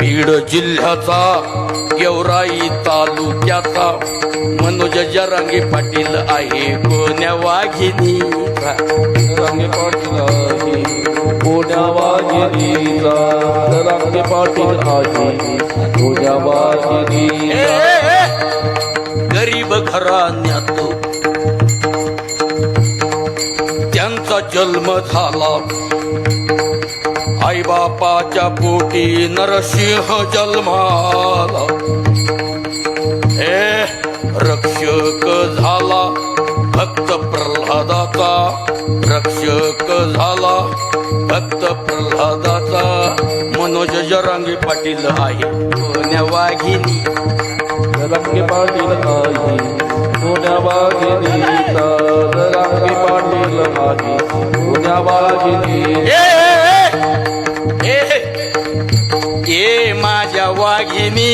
बीड जिल्ह्याचा गेवराई तालुक्याचा मनोज जरांगे पाटील आहे कोण्या वाघिणीचा. जरांगे पाटील आहे कोण्या वाघिणीचा. जरांगे पाटील आहे कोण्या वाघिणीचा. गरीब घराण्यात त्यांचा जन्म झाला. आई बापाच्या पोटी नरसिंह जन्माला. रक्षक झाला भक्त प्रल्हादाचा. रक्षक झाला भक्त प्रल्हादाचा. मनोज जरांगे पाटील आहे कोण्या वाघिणी. जरांगे पाटील आहे कोण्या वाघिणीचा. जरांगे पाटील आहे कोण्या वाघिणीचा. ए माझ्या वाघिणी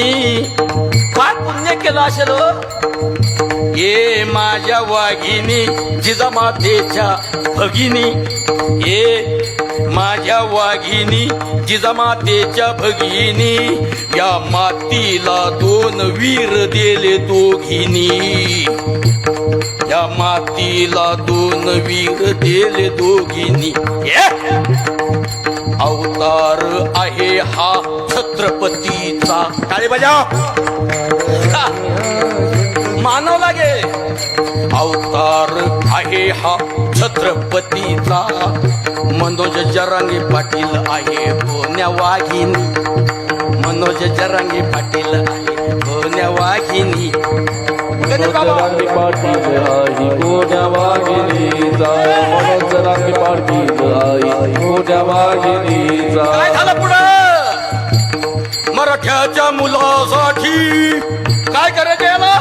काय पुण्य केलं असेल. ए माझ्या वाघिणी जिजामातेच्या भगिनी. ए माझ्या वाघिणी जिजामातेच्या भगिनी. या मातीला दोन वीर दिले दोघिनी. या मातीला दोन वीर दिले दोघिनी. अवतार आहे हा छत्रपतीचा. टाळी बजाव मानव लागे. अवतार आहे हा छत्रपतीचा. मनोज जरांगे पाटील आहे कोण्या वाघिणी. मनोज जरांगे पाटील आहे कोण्या वाघिणी. जरांगे पाटील आहे कोण्या वाघिणीचा. मनोज जरांगे पाटील आहे कोण्या वाघिणीचा. काय झालं पुढं. मराठ्याच्या मुलासाठी काय करायचं याला.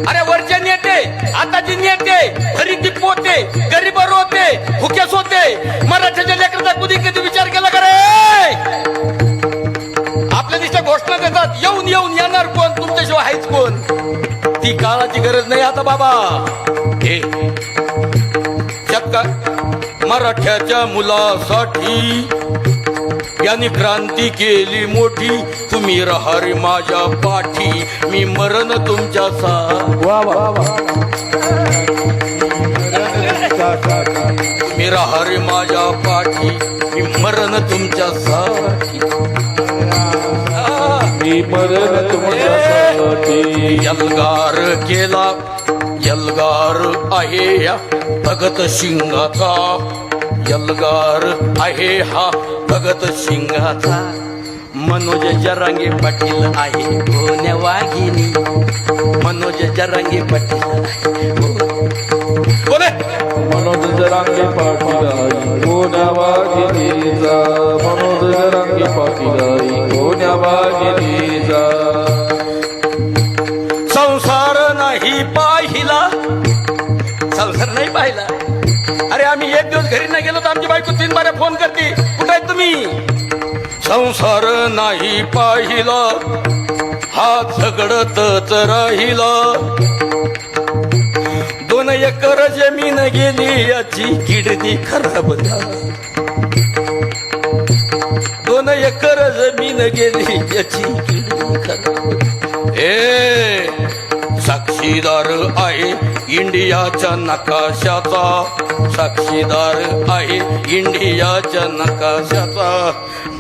अरे वरचे नेते आताची नेते खरीदी पोते गरीब रोते भुकेस होते. मराठ्याच्या लेकराचा कधी विचार केला का रे. आपल्या दिशा घोषणा देतात येऊन येऊन येणार कोण तुमच्याशिवाय आहेच कोण. ती काळाची गरज नाही आता बाबा. हे शक्का मराठ्याच्या मुलासाठी यांनी क्रांती केली मोठी. तुम्ही राहा रे माझ्या पाठी मी मरण तुमच्या साथी. तुम्ही राहा रे माझ्या पाठी मी मरण तुमच्या साथी. मी मरण तुमच्यासाठी. यलगार केला यलगार आहे या भगत सिंगाचा. यलगार आहे हा भगत सिंगाचा. मनोज जरांगे पाटील आहे कोण्या वाघिणी. मनोज जरांगे पाटील आहे बोले. मनोज जरांगे पाटील आहे कोण्या वाघिणीचा. मनोज जरांगे पाटील आहे कोण्या वाघिणीचा. संसार नाही पाहिला. संसार नाही पाहिला. अरे आम्ही एक दिवस घरी नाही गेलो तर आमची बायको 3 बाऱ्या फोन करते कुठे आहेत तुम्ही. संसार नाही पाहिला हा झगडतच राहिला. 2 एकर जमीन गेली याची किडनी खराब झाली. 2 एकर जमीन गेली याची किडनी खराब. साक्षीदार आहे इंडियाच्या नकाशाचा. साक्षीदार आहे इंडियाच्या नकाशाचा.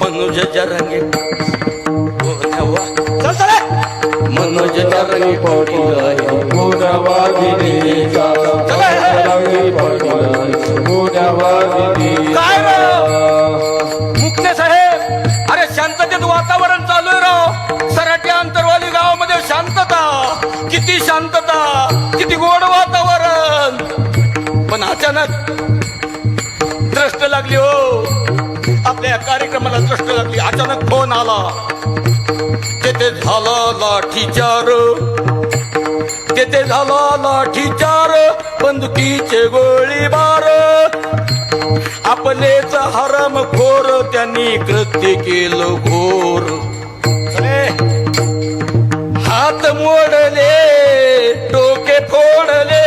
मनोज जरांगे मनोज जरांगे पाटील आहे कोण्या वाघिणीचा. जरांगे पाटील आहे कोण्या वाघिणीचा. मुक्ते साहेब अरे शांततेत वातावरण चालू आहे राव. सराटी अंतरवाली गावामध्ये शांतता. किती शांतता किती गोड वातावरण. पण अचानक दृष्ट लागली हो. आपल्या कार्यक्रमाला दृष्ट लागली. अचानक फोन आला. तेथे झाला लाठीचार. तेथे झाला लाठीचार. बंदुकीचे गोळीबार. आपलेच हरामखोर त्यांनी कृत्य केलं घोर. हात मोडले डोके फोडले.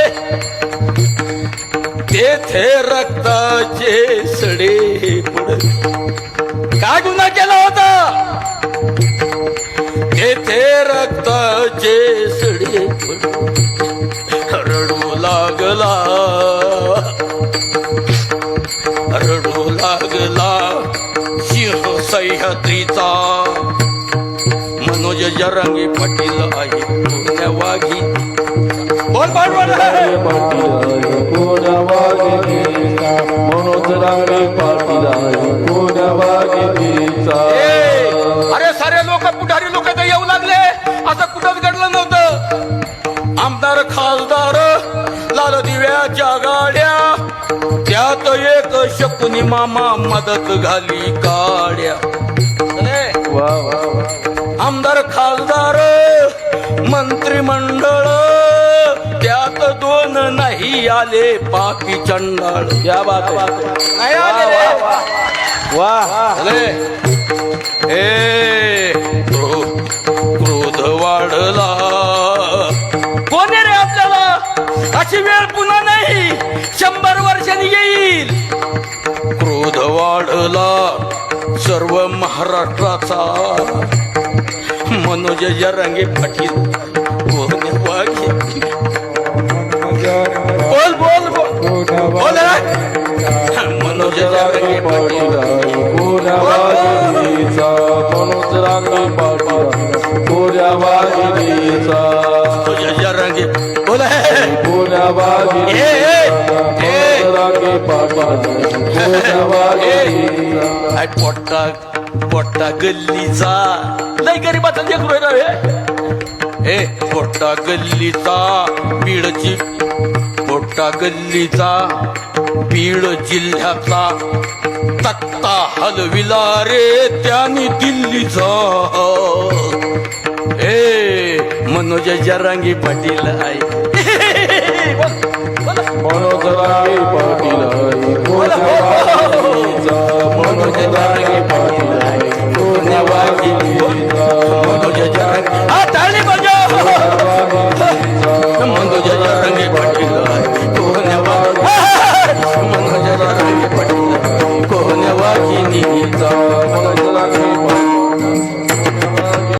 तेथे रक्ताचे सडे पडले. काय गुन्हा केला होता. मंत्रीचा मनोज जरांगे पाटील आहे पुण्या वाघी बोल बोल बोल पाटील आहे पुण्या वाघिणीचा मनोज जरांगे पाटील आहे पुण्या वाघिणीचा अरे सारे लोक पुढारी लोक तर येऊ लागले असं कुठंच घडलं नव्हतं आमदार खासदार लाल दिव्याच्या गाड्या त्यात एक शकुनी मामा मदत घाली काड्या वा वा वा आमदार खासदार मंत्रिमंडळ त्यात दोन नाही आले पापी चंडाळ क्या बात आहे नाही आले रे वाह अरे ए क्रोध वाढला कोण रे आपल्याला अशी वेळ पुन्हा नाही 100 वर्षांनी येईल क्रोध वाढला सर्व महाराष्ट्राचा मनोज जरांगे पाटील पुण्या वाघी बोल बोल बोल बोल रे. मनोज जरांगे पाटील पुण्या वाघिणीचा मनोज जरांगे पाटील पुण्या वाघिणीचा मनोज जरांगे बोल पुण्या वाघिणीचा मनोज जरांगे पाटील पुण्या वाघिणीचा काय पोट्टा गल्लीचा लय गरीबाचा लेकरू रे ए पोट्टा गल्लीचा बीड जिल्ह्याचा तक्ता हलविला रे त्यांनी दिल्लीचा ए मनोज जरांगे पाटील आहे